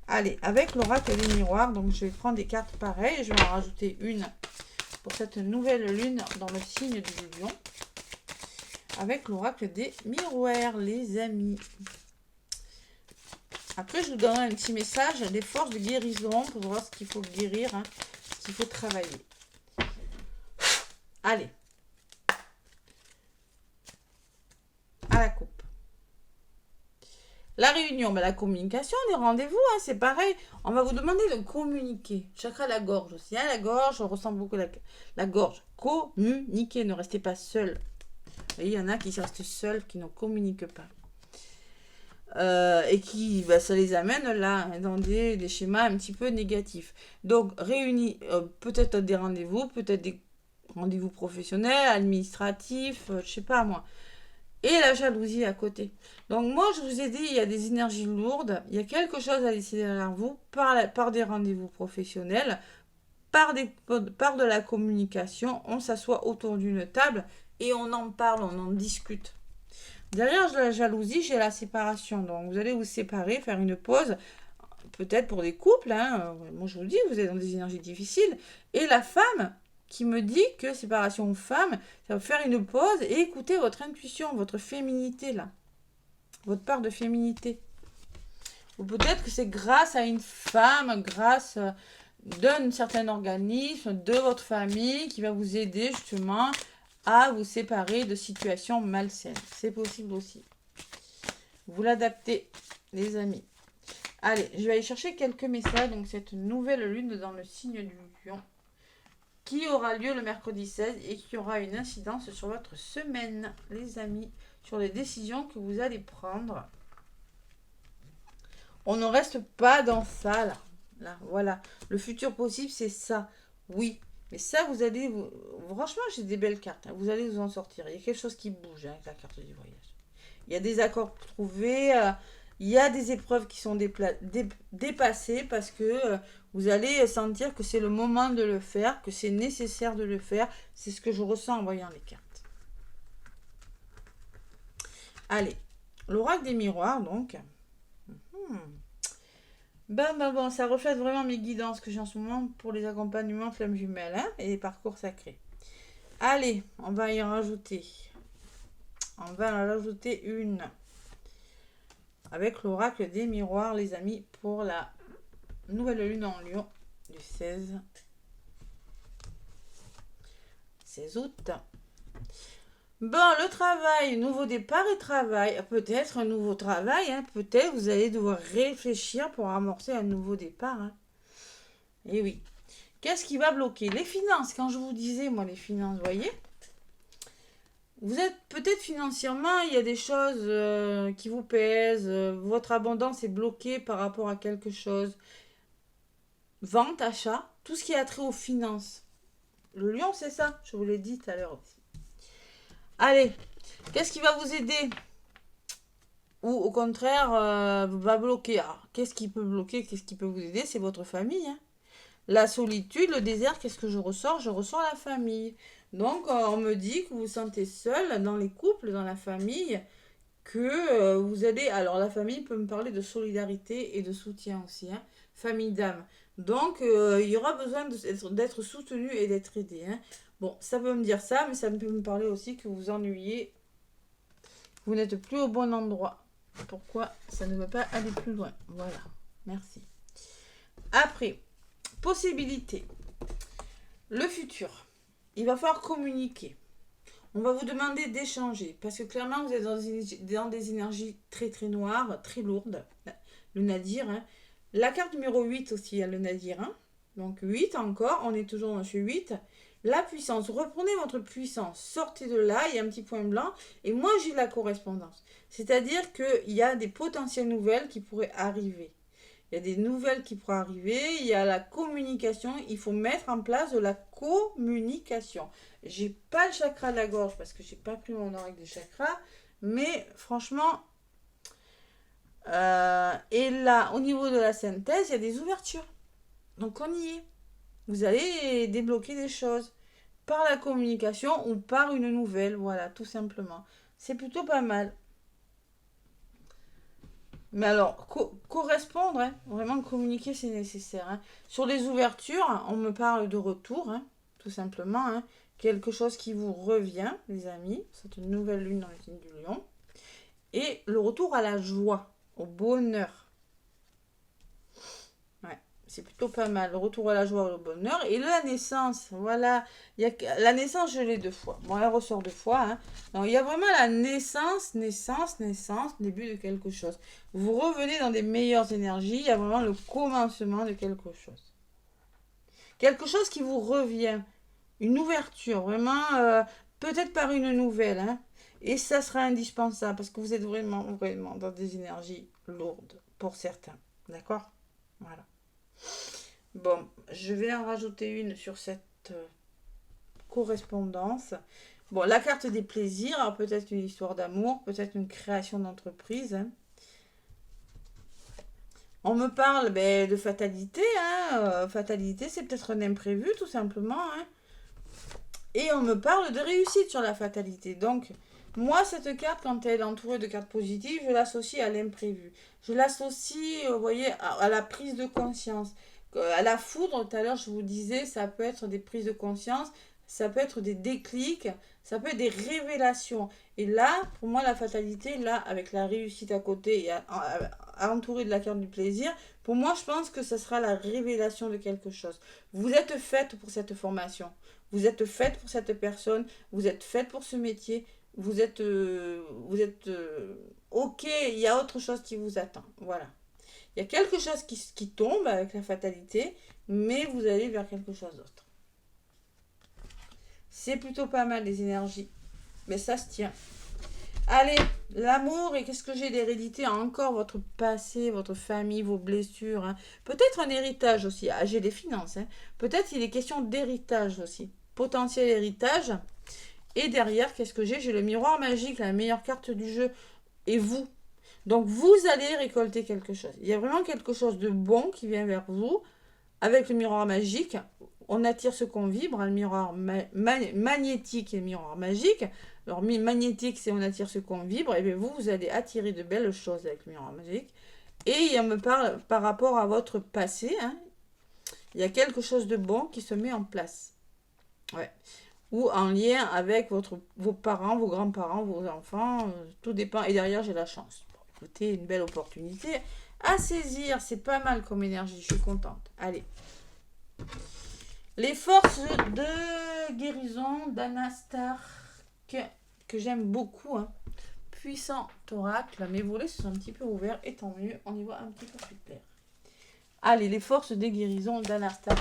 Allez, avec l'oracle des miroirs, donc je vais prendre des cartes pareilles. Je vais en rajouter une pour cette nouvelle lune dans le signe du lion. Avec l'oracle des miroirs, les amis. Après, je vous donnerai un petit message, des forces de guérison pour voir ce qu'il faut guérir, hein, ce qu'il faut travailler. Allez. À la coupe. La réunion, la communication, les rendez-vous, hein, c'est pareil. On va vous demander de communiquer. Chakra la gorge aussi. Hein, la gorge, on ressent beaucoup la gorge. Communiquer, ne restez pas seul. Vous voyez, il y en a qui restent seuls, qui ne communiquent pas. Et qui, ça les amène là, dans des schémas un petit peu négatifs. Donc, réunis, peut-être des rendez-vous, peut-être des rendez-vous professionnels, administratifs, je sais pas moi. Et la jalousie à côté. Donc moi, je vous ai dit, il y a des énergies lourdes. Il y a quelque chose à laisser derrière vous par des rendez-vous professionnels, par de la communication. On s'assoit autour d'une table et on en parle, on en discute. Derrière la jalousie, j'ai la séparation. Donc vous allez vous séparer, faire une pause. Peut-être pour des couples. Hein. Moi, je vous dis, vous êtes dans des énergies difficiles. Et la femme qui me dit que séparation femme, ça va faire une pause et écouter votre intuition, votre féminité là. Votre part de féminité. Ou peut-être que c'est grâce à une femme, grâce d'un certain organisme, de votre famille, qui va vous aider justement à vous séparer de situations malsaines. C'est possible aussi. Vous l'adaptez, les amis. Allez, je vais aller chercher quelques messages. Donc cette nouvelle lune dans le signe du lion, qui aura lieu le mercredi 16 et qui aura une incidence sur votre semaine, les amis, sur les décisions que vous allez prendre. On ne reste pas dans ça, là, voilà. Le futur possible, c'est ça. Oui, mais ça, vous allez... Franchement, j'ai des belles cartes. Hein. Vous allez vous en sortir. Il y a quelque chose qui bouge hein, avec la carte du voyage. Il y a des accords trouvés. Il y a des épreuves qui sont dépassées parce que vous allez sentir que c'est le moment de le faire, que c'est nécessaire de le faire. C'est ce que je ressens en voyant les cartes. Allez, l'oracle des miroirs, donc. Bon, ça reflète vraiment mes guidances que j'ai en ce moment pour les accompagnements flammes jumelles hein, et les parcours sacrés. Allez, on va y en rajouter. On va en rajouter une. Avec l'oracle des miroirs, les amis, pour la nouvelle lune en Lion du 16 août. Bon, le travail, nouveau départ et travail. Peut-être un nouveau travail, hein, peut-être vous allez devoir réfléchir pour amorcer un nouveau départ. Hein. Et oui. Qu'est-ce qui va bloquer? Les finances, quand je vous disais, moi, les finances, vous voyez? Vous êtes peut-être financièrement, il y a des choses qui vous pèsent, votre abondance est bloquée par rapport à quelque chose. Vente, achat, tout ce qui a trait aux finances. Le lion, c'est ça, je vous l'ai dit tout à l'heure aussi. Allez, qu'est-ce qui va vous aider? Ou au contraire, va bloquer. Alors, qu'est-ce qui peut bloquer? Qu'est-ce qui peut vous aider? C'est votre famille. Hein. La solitude, le désert, qu'est-ce que je ressors? Je ressors la famille. Donc, on me dit que vous vous sentez seul dans les couples, dans la famille, que vous allez... Alors, la famille peut me parler de solidarité et de soutien aussi. Hein. Famille d'âme. Donc, il y aura besoin d'être soutenu et d'être aidé. Hein. Bon, ça peut me dire ça, mais ça peut me parler aussi que vous vous ennuyez. Vous n'êtes plus au bon endroit. Pourquoi ça ne veut pas aller plus loin? Voilà, merci. Après, possibilité. Le futur. Il va falloir communiquer. On va vous demander d'échanger. Parce que clairement, vous êtes dans des énergies très très noires, très lourdes. Le Nadir. Hein. La carte numéro 8 aussi, il y a le Nadir. Hein. Donc 8 encore, on est toujours dans ce 8. La puissance, reprenez votre puissance, sortez de là, il y a un petit point blanc, et moi j'ai la correspondance. C'est-à-dire qu'il y a des potentielles nouvelles qui pourraient arriver. Il y a des nouvelles qui pourraient arriver, il y a la communication, il faut mettre en place de la communication. J'ai pas le chakra de la gorge parce que j'ai pas pris mon oracle des chakras, mais franchement, et là, au niveau de la synthèse, il y a des ouvertures. Donc on y est. Vous allez débloquer des choses par la communication ou par une nouvelle, voilà, tout simplement. C'est plutôt pas mal. Mais alors, correspondre, hein, vraiment communiquer, c'est nécessaire. Hein. Sur les ouvertures, on me parle de retour, hein, tout simplement. Hein. Quelque chose qui vous revient, les amis. C'est une nouvelle lune dans le signe du lion. Et le retour à la joie, au bonheur. C'est plutôt pas mal. Le retour à la joie, au bonheur. Et la naissance, voilà. La naissance, je l'ai 2 fois. Bon, elle ressort 2 fois. Hein. Donc, il y a vraiment la naissance, début de quelque chose. Vous revenez dans des meilleures énergies. Il y a vraiment le commencement de quelque chose. Quelque chose qui vous revient. Une ouverture, vraiment, peut-être par une nouvelle. Hein. Et ça sera indispensable parce que vous êtes vraiment, vraiment dans des énergies lourdes pour certains. D'accord ? Voilà. Bon, je vais en rajouter une sur cette correspondance. Bon, la carte des plaisirs, alors peut-être une histoire d'amour, peut-être une création d'entreprise. Hein. On me parle de fatalité. Hein. Fatalité, c'est peut-être un imprévu, tout simplement. Hein. Et on me parle de réussite sur la fatalité. Donc, moi, cette carte, quand elle est entourée de cartes positives, je l'associe à l'imprévu. Je l'associe, vous voyez, à la prise de conscience. À la foudre, tout à l'heure, je vous disais, ça peut être des prises de conscience, ça peut être des déclics, ça peut être des révélations. Et là, pour moi, la fatalité, là, avec la réussite à côté et entourée de la carte du plaisir, pour moi, je pense que ce sera la révélation de quelque chose. Vous êtes faite pour cette formation. Vous êtes faite pour cette personne. Vous êtes faite pour ce métier. Vous êtes ok, il y a autre chose qui vous attend. Voilà. Il y a quelque chose qui tombe avec la fatalité, mais vous allez vers quelque chose d'autre. C'est plutôt pas mal les énergies, mais ça se tient. Allez, l'amour, et qu'est-ce que j'ai d'hérédité? Encore votre passé, votre famille, vos blessures. Hein. Peut-être un héritage aussi. Ah, j'ai des finances. Hein. Peut-être il est question d'héritage aussi. Potentiel héritage. Et derrière, qu'est-ce que j'ai? J'ai le miroir magique, la meilleure carte du jeu. Et vous? Donc, vous allez récolter quelque chose. Il y a vraiment quelque chose de bon qui vient vers vous. Avec le miroir magique, on attire ce qu'on vibre. Le miroir magnétique et le miroir magique. Alors, magnétique, c'est on attire ce qu'on vibre. Et bien, vous allez attirer de belles choses avec le miroir magique. Et il me parle par rapport à votre passé. Hein, il y a quelque chose de bon qui se met en place. Ouais. Ou en lien avec vos parents, vos grands-parents, vos enfants. Tout dépend. Et derrière, j'ai la chance. Écoutez, une belle opportunité à saisir. C'est pas mal comme énergie. Je suis contente. Allez. Les forces de guérison d'Anastar que j'aime beaucoup. Hein. Puissant oracle. Mes volets se sont un petit peu ouverts. Et tant mieux. On y voit un petit peu plus clair. Allez, les forces de guérison d'Anastar.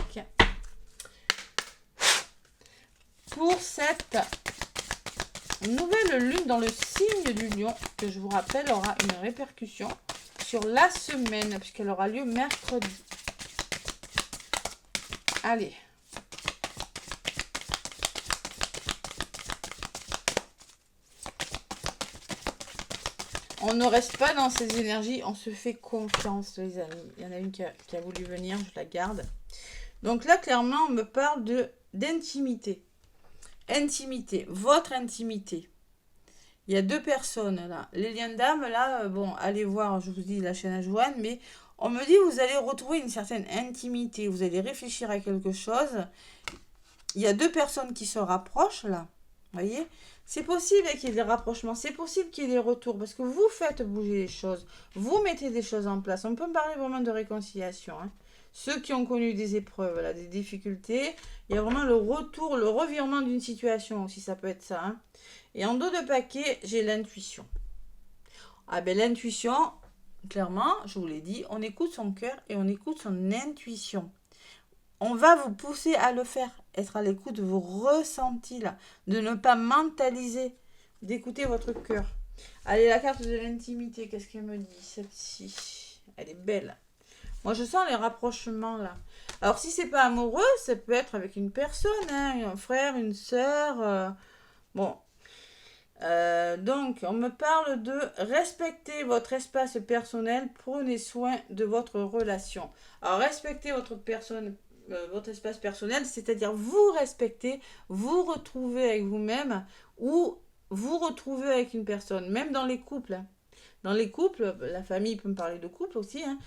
Pour cette nouvelle lune dans le signe du lion, que je vous rappelle aura une répercussion sur la semaine, puisqu'elle aura lieu mercredi. Allez. On ne reste pas dans ces énergies, on se fait confiance, les amis. Il y en a une qui a voulu venir, je la garde. Donc là, clairement, on me parle d'intimité. Intimité, votre intimité. Il y a 2 personnes là. Les liens d'âme, là, bon, allez voir, je vous dis la chaîne à joindre, mais on me dit vous allez retrouver une certaine intimité, vous allez réfléchir à quelque chose. Il y a 2 personnes qui se rapprochent là, vous voyez. C'est possible qu'il y ait des rapprochements, c'est possible qu'il y ait des retours, parce que vous faites bouger les choses, vous mettez des choses en place. On peut me parler vraiment de réconciliation, hein. Ceux qui ont connu des épreuves, là, des difficultés, il y a vraiment le retour, le revirement d'une situation aussi, ça peut être ça. Hein. Et en dos de paquet, j'ai l'intuition. Ah ben l'intuition, clairement, je vous l'ai dit, on écoute son cœur et on écoute son intuition. On va vous pousser à le faire, être à l'écoute de vos ressentis là, de ne pas mentaliser, d'écouter votre cœur. Allez, la carte de l'intimité, qu'est-ce qu'elle me dit, celle-ci? Elle est belle. Moi, je sens les rapprochements là. Alors, si c'est pas amoureux, ça peut être avec une personne, hein, un frère, une sœur. Bon. Donc, on me parle de respecter votre espace personnel, prenez soin de votre relation. Alors, respecter votre espace personnel, c'est-à-dire vous respecter, vous retrouver avec vous-même ou vous retrouver avec une personne, même dans les couples. Hein. Dans les couples, la famille peut me parler de couple aussi, hein,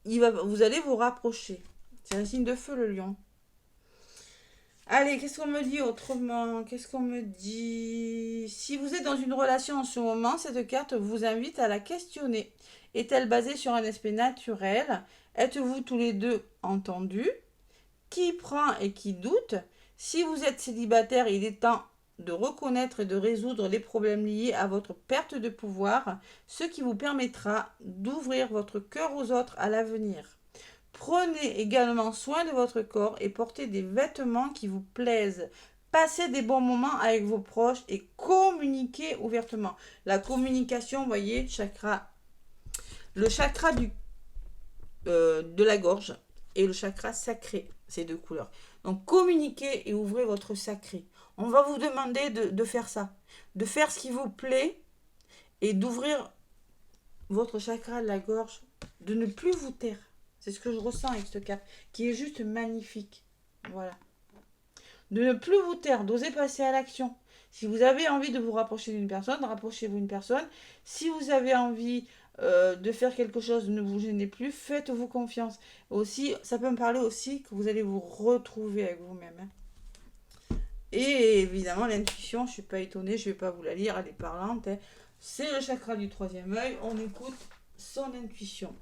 vous allez vous rapprocher. C'est un signe de feu, le lion. Allez, qu'est-ce qu'on me dit autrement? Qu'est-ce qu'on me dit? Si vous êtes dans une relation en ce moment, cette carte vous invite à la questionner. Est-elle basée sur un aspect naturel? Êtes-vous tous les deux entendus? Qui prend et qui doute? Si vous êtes célibataire, il est temps de reconnaître et de résoudre les problèmes liés à votre perte de pouvoir, ce qui vous permettra d'ouvrir votre cœur aux autres à l'avenir. Prenez également soin de votre corps et portez des vêtements qui vous plaisent. Passez des bons moments avec vos proches et communiquez ouvertement. La communication, vous voyez, le chakra de la gorge et le chakra sacré, ces deux couleurs. Donc communiquez et ouvrez votre sacré. On va vous demander de faire ça, de faire ce qui vous plaît et d'ouvrir votre chakra de la gorge, de ne plus vous taire. C'est ce que je ressens avec cette carte, qui est juste magnifique. Voilà. De ne plus vous taire, d'oser passer à l'action. Si vous avez envie de vous rapprocher d'une personne, rapprochez-vous d'une personne. Si vous avez envie de faire quelque chose, ne vous gênez plus, faites-vous confiance. Aussi, ça peut me parler aussi que vous allez vous retrouver avec vous-même. Hein. Et évidemment, l'intuition, je ne suis pas étonnée, je ne vais pas vous la lire, elle est parlante. Hein. C'est le chakra du troisième œil, on écoute son intuition.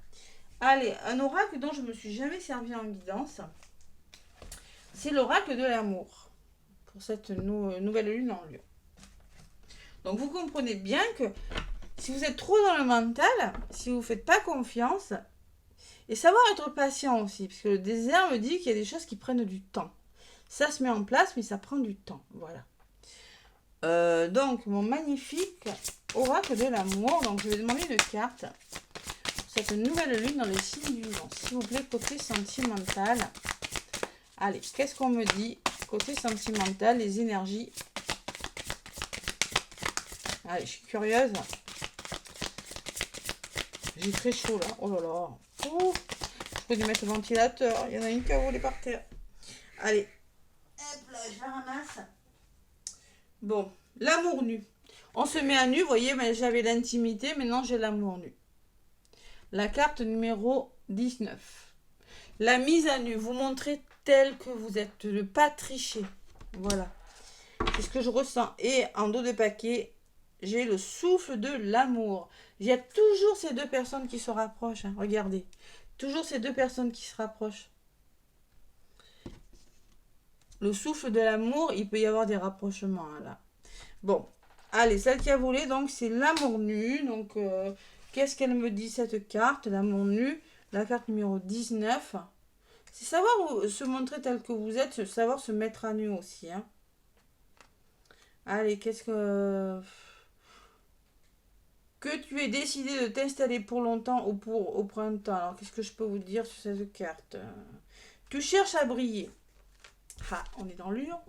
Allez, un oracle dont je ne me suis jamais servi en guidance, c'est l'oracle de l'amour, pour cette nouvelle lune en lion. Donc vous comprenez bien que si vous êtes trop dans le mental, si vous ne faites pas confiance, et savoir être patient aussi, parce que le désert me dit qu'il y a des choses qui prennent du temps. Ça se met en place, mais ça prend du temps, voilà. Donc, mon magnifique oracle de l'amour, donc je vais demander une carte. Cette nouvelle lune dans les signes du vent. S'il vous plaît, côté sentimental. Allez, qu'est-ce qu'on me dit? Côté sentimental, les énergies. Allez, je suis curieuse. J'ai très chaud là. Oh là là. Ouh. Je peux lui mettre le ventilateur. Il y en a une qui a volé par terre. Allez. Hop là, je la ramasse. Bon, l'amour nu. On se met à nu, vous voyez, mais j'avais l'intimité, maintenant j'ai l'amour nu. La carte numéro 19. La mise à nu. Vous montrez tel que vous êtes. Ne pas tricher. Voilà. C'est ce que je ressens. Et en dos de paquet, j'ai le souffle de l'amour. Il y a toujours ces deux personnes qui se rapprochent. Hein. Regardez. Toujours ces deux personnes qui se rapprochent. Le souffle de l'amour, il peut y avoir des rapprochements. Hein, là. Bon. Allez, celle qui a volé, donc, c'est l'amour nu. Donc... qu'est-ce qu'elle me dit cette carte? L'amour nu, la carte numéro 19. C'est savoir se montrer tel que vous êtes, savoir se mettre à nu aussi. Hein. Allez, qu'est-ce que... Que tu aies décidé de t'installer pour longtemps ou au printemps. Alors, qu'est-ce que je peux vous dire sur cette carte? Tu cherches à briller. Ah, on est dans le lion.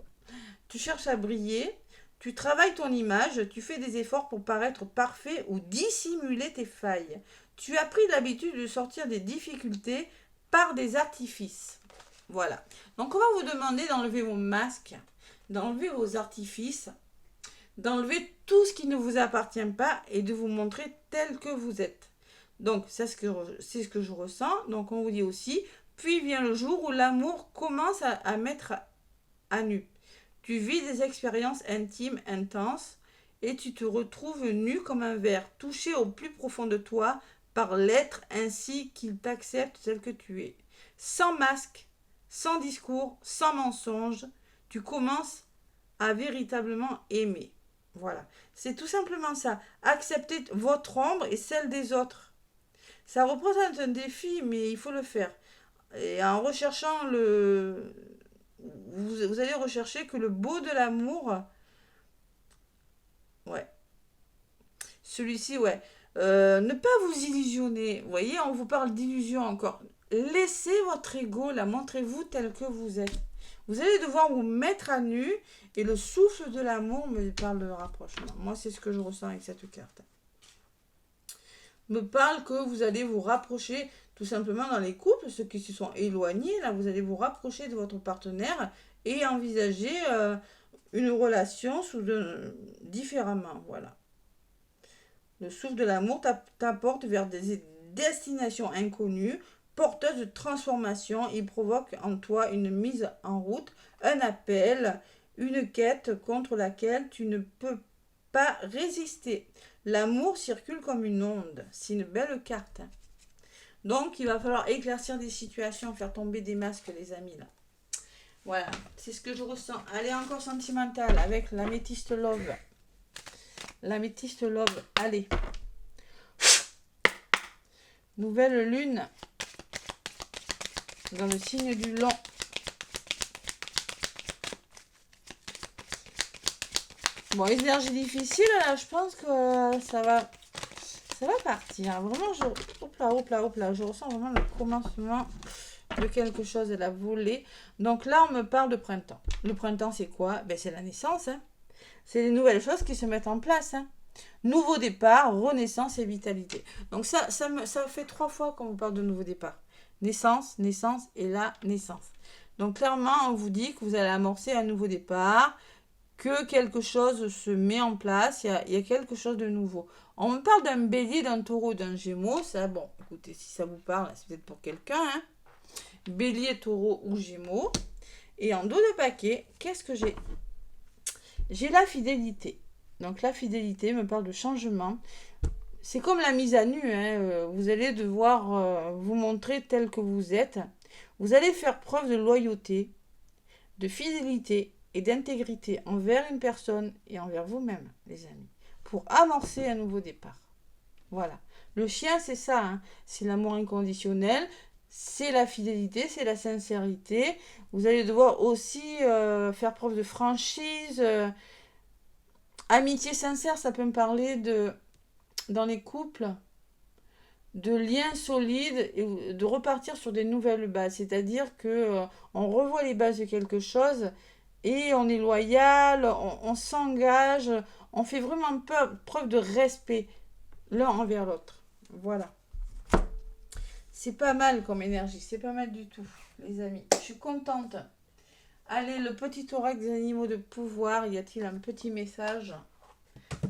Tu cherches à briller. Tu travailles ton image, tu fais des efforts pour paraître parfait ou dissimuler tes failles. Tu as pris l'habitude de sortir des difficultés par des artifices. Voilà. Donc, on va vous demander d'enlever vos masques, d'enlever vos artifices, d'enlever tout ce qui ne vous appartient pas et de vous montrer tel que vous êtes. Donc, c'est ce que je ressens. Donc, on vous dit aussi, puis vient le jour où l'amour commence à mettre à nu. Tu vis des expériences intimes, intenses, et tu te retrouves nu comme un verre, touché au plus profond de toi par l'être ainsi qu'il t'accepte tel que tu es. sans masque, sans discours, sans mensonge, tu commences à véritablement aimer. Voilà. C'est tout simplement ça. Accepter votre ombre et celle des autres. Ça représente un défi, mais il faut le faire. Et en recherchant le... Vous allez rechercher que le beau de l'amour... Ouais. Celui-ci, ouais. Ne pas vous illusionner. Vous voyez, on vous parle d'illusion encore. Laissez votre ego, la montrez-vous tel que vous êtes. Vous allez devoir vous mettre à nu et le souffle de l'amour me parle de rapprochement. Moi, c'est ce que je ressens avec cette carte. Me parle que vous allez vous rapprocher tout simplement dans les couples, ceux qui se sont éloignés, là, vous allez vous rapprocher de votre partenaire et envisager une relation différemment. Voilà. Le souffle de l'amour t'apporte vers des destinations inconnues, porteuses de transformation. Il provoque en toi une mise en route, un appel, une quête contre laquelle tu ne peux pas résister. L'amour circule comme une onde. C'est une belle carte. Donc, il va falloir éclaircir des situations, faire tomber des masques, les amis, là. Voilà, c'est ce que je ressens. Allez, encore sentimentale avec l'améthyste love. L'améthyste love, allez. Nouvelle lune dans le signe du Lion. Bon, énergie difficile, là, je pense que ça va partir. Vraiment, hop là, je ressens vraiment le commencement de quelque chose de la volée. Donc là, on me parle de printemps. Le printemps, c'est quoi? Ben, c'est la naissance, hein. C'est les nouvelles choses qui se mettent en place, hein. Nouveau départ, renaissance et vitalité. Donc ça fait 3 fois qu'on vous parle de nouveau départ. Naissance, naissance et la naissance. Donc clairement, on vous dit que vous allez amorcer un nouveau départ, que quelque chose se met en place, il y a quelque chose de nouveau. On me parle d'un bélier, d'un taureau, d'un gémeaux. Ça, bon, écoutez, si ça vous parle, c'est peut-être pour quelqu'un, hein. Bélier, taureau ou gémeaux. Et en dos de paquet, qu'est-ce que j'ai? J'ai la fidélité. Donc la fidélité me parle de changement. C'est comme la mise à nu, hein. Vous allez devoir vous montrer tel que vous êtes. Vous allez faire preuve de loyauté, de fidélité et d'intégrité envers une personne et envers vous-même, les amis, pour amorcer un nouveau départ. Voilà. Le chien, c'est ça, hein. C'est l'amour inconditionnel, c'est la fidélité, c'est la sincérité. Vous allez devoir aussi faire preuve de franchise, amitié sincère. Ça peut me parler dans les couples, de liens solides et de repartir sur des nouvelles bases. C'est-à-dire que on revoit les bases de quelque chose et on est loyal, on s'engage, on fait vraiment preuve de respect l'un envers l'autre. Voilà. C'est pas mal comme énergie, c'est pas mal du tout, les amis. Je suis contente. Allez, le petit oracle des animaux de pouvoir, y a-t-il un petit message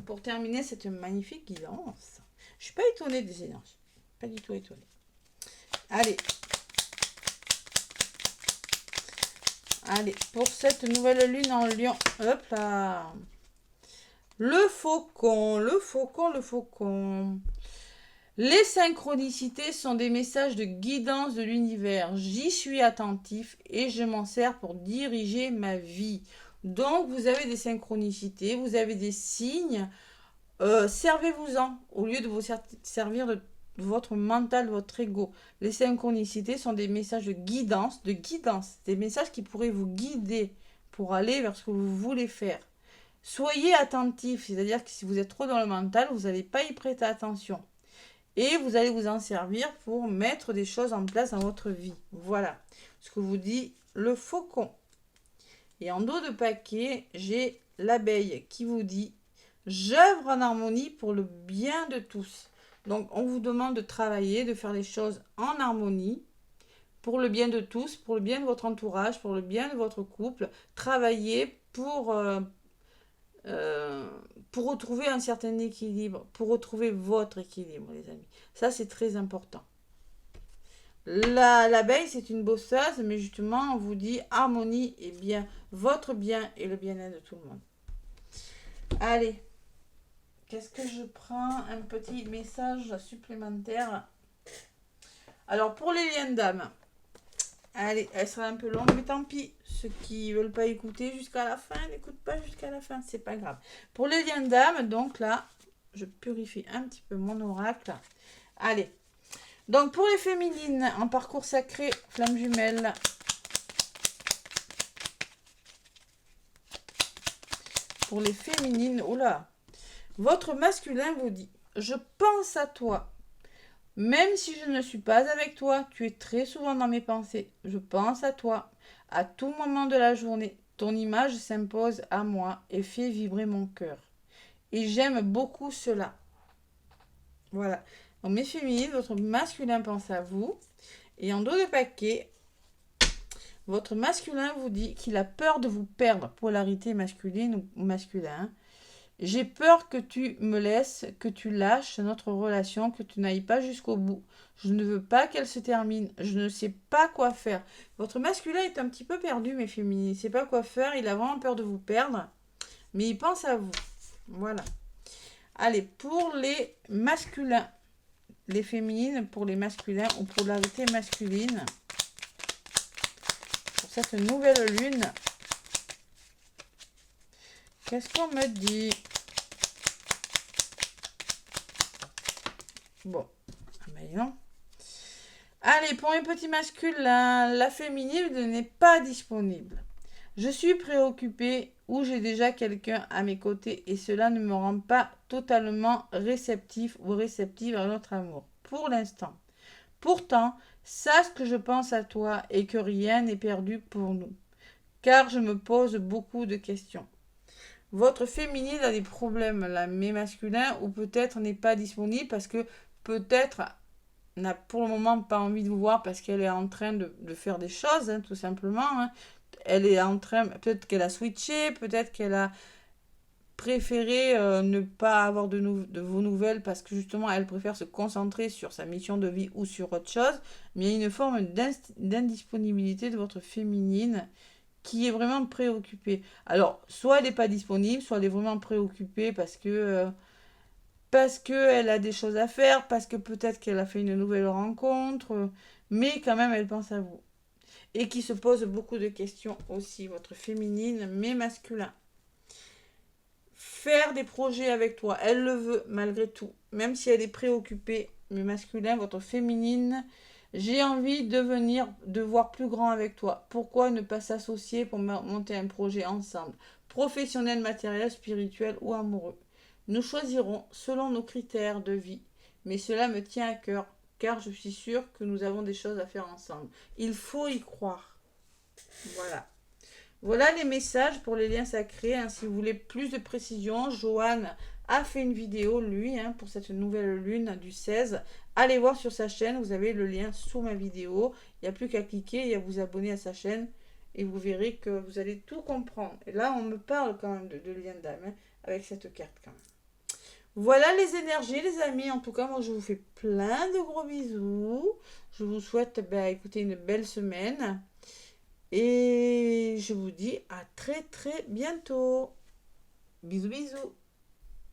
pour terminer cette magnifique guidance? Je suis pas étonnée des énergies, pas du tout étonnée. Allez. Allez, pour cette nouvelle lune en Lion, hop là. Le faucon, le faucon, le faucon. Les synchronicités sont des messages de guidance de l'univers. J'y suis attentif et je m'en sers pour diriger ma vie. Donc, vous avez des synchronicités, vous avez des signes. Servez-vous-en au lieu de vous servir de votre mental, de votre ego. Les synchronicités sont des messages de guidance, des messages qui pourraient vous guider pour aller vers ce que vous voulez faire. Soyez attentif, c'est-à-dire que si vous êtes trop dans le mental, vous n'allez pas y prêter attention. Et vous allez vous en servir pour mettre des choses en place dans votre vie. Voilà ce que vous dit le faucon. Et en dos de paquet, j'ai l'abeille qui vous dit « J'œuvre en harmonie pour le bien de tous ». Donc, on vous demande de travailler, de faire les choses en harmonie pour le bien de tous, pour le bien de votre entourage, pour le bien de votre couple. Travaillez pour retrouver un certain équilibre, pour retrouver votre équilibre, les amis. Ça, c'est très important. L'abeille, c'est une bosseuse, mais justement, on vous dit harmonie et bien, votre bien et le bien-être de tout le monde. Allez, qu'est-ce que je prends? Un petit message supplémentaire. Alors, pour les liens d'âme, Allez, elle sera un peu longue, mais tant pis. Ceux qui veulent pas écouter jusqu'à la fin, n'écoutent pas jusqu'à la fin, c'est pas grave. Pour les liens d'âme, donc là, je purifie un petit peu mon oracle. Allez. Donc pour les féminines, en parcours sacré, flamme jumelle. Pour les féminines, oh là, votre masculin vous dit, je pense à toi. Même si je ne suis pas avec toi, tu es très souvent dans mes pensées. Je pense à toi. À tout moment de la journée, ton image s'impose à moi et fait vibrer mon cœur. Et j'aime beaucoup cela. Voilà. Donc mes féminines, votre masculin pense à vous. Et en dos de paquet, votre masculin vous dit qu'il a peur de vous perdre. Polarité masculine ou masculin. J'ai peur que tu me laisses, que tu lâches notre relation, que tu n'ailles pas jusqu'au bout. Je ne veux pas qu'elle se termine. Je ne sais pas quoi faire. Votre masculin est un petit peu perdu, mes féminines. Il ne sait pas quoi faire. Il a vraiment peur de vous perdre. Mais il pense à vous. Voilà. Allez, pour les masculins, les féminines, pour les masculins ou polarité masculine, pour cette nouvelle lune, qu'est-ce qu'on me dit? Bon, mais non. Allez, pour mes petits masculins, la féminine n'est pas disponible. Je suis préoccupée ou j'ai déjà quelqu'un à mes côtés et cela ne me rend pas totalement réceptif ou réceptive à notre amour, pour l'instant. Pourtant, sache que je pense à toi et que rien n'est perdu pour nous, car je me pose beaucoup de questions. Votre féminine a des problèmes là, mais masculin ou peut-être n'est pas disponible parce que peut-être n'a pour le moment pas envie de vous voir parce qu'elle est en train de faire des choses, hein, tout simplement. Hein. Elle est en train, peut-être qu'elle a switché, peut-être qu'elle a préféré ne pas avoir de vos nouvelles parce que justement elle préfère se concentrer sur sa mission de vie ou sur autre chose. Mais il y a une forme d'indisponibilité de votre féminine qui est vraiment préoccupée. Alors, soit elle n'est pas disponible, soit elle est vraiment préoccupée parce qu'elle a des choses à faire, parce que peut-être qu'elle a fait une nouvelle rencontre, mais quand même elle pense à vous. Et qui se pose beaucoup de questions aussi, votre féminine, mais masculin. Faire des projets avec toi, elle le veut malgré tout, même si elle est préoccupée, mais masculin, votre féminine, j'ai envie de voir plus grand avec toi. Pourquoi ne pas s'associer pour monter un projet ensemble, professionnel, matériel, spirituel ou amoureux? Nous choisirons selon nos critères de vie, mais cela me tient à cœur, car je suis sûre que nous avons des choses à faire ensemble. Il faut y croire. Voilà. Voilà les messages pour les liens sacrés. Hein. Si vous voulez plus de précision, Johan a fait une vidéo, lui, hein, pour cette nouvelle lune du 16. Allez voir sur sa chaîne, vous avez le lien sous ma vidéo. Il n'y a plus qu'à cliquer et à vous abonner à sa chaîne. Et vous verrez que vous allez tout comprendre. Et là, on me parle quand même de lien d'âme, hein, avec cette carte quand même. Voilà les énergies, les amis. En tout cas, moi, je vous fais plein de gros bisous. Je vous souhaite, écoutez, une belle semaine. Et je vous dis à très très bientôt. Bisous bisous.